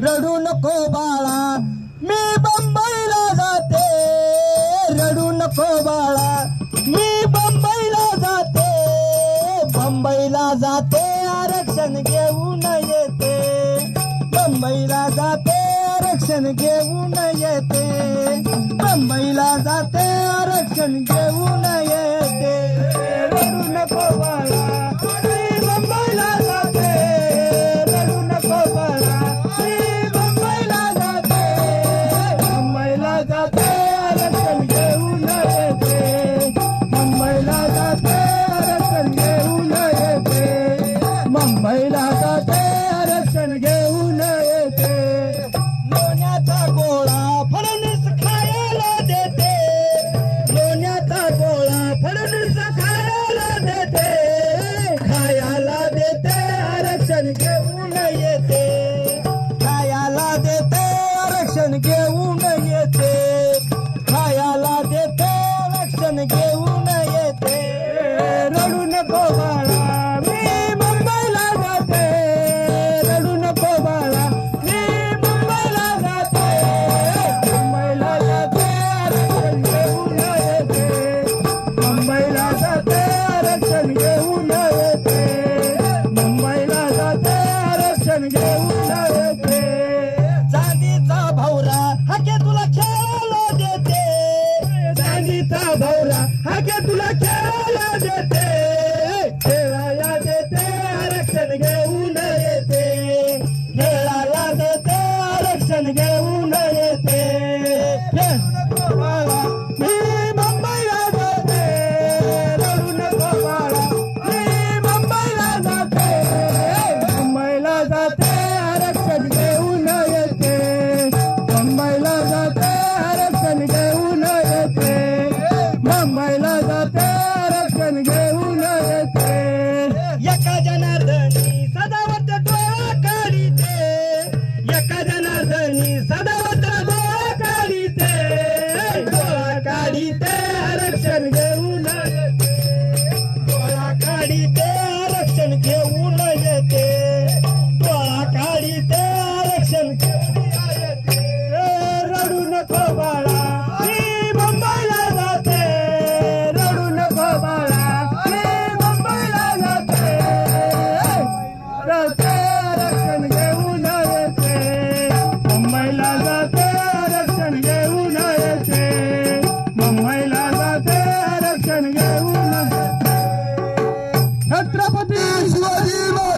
रडू नको बाळा मी बंबईला जाते, रडू नको बाळा मी बंबईला जाते, बंबईला जाते आरक्षण घेऊन येते, बंबईला जाते आरक्षण घेऊन येते, बंबईला जाते आरक्षण घेऊन येते, रडू नको बाळा मी बंबईला जाते, रडू नको बाळा मी बंबईला जाते, बंबईला जाते आरक्षण घेऊन येते, मुंबईला जाते आरक्षण घेऊन येते, मुंबईला जाते आरक्षण घेऊन येते, लोण्याचा गोळा फडणवीस खायला देते, लोण्याचा गोळा फडणवीस खायला देते, खायला देते आरक्षण घेऊन येते, खायला देते आरक्षण घेऊन येते, खायला देते आरक्षण घेऊन येते, रडू नको बाळा मी मुंबईला जाते, रडू नको बाळा मी मुंबईला जाते, मुंबईला जाते आरक्षण घेऊन येते, मुंबईला जाते आरक्षण घेऊन येते, मुंबईला जाते आरक्षण घेऊन येते, चांदीचा भौरा हाके तुला खेळायला देते, चांदीचा भौरा हाके तुला खेळायला देते, खेळायला देते आरक्षण घेऊन येते, खेळायला देते आरक्षण घेऊन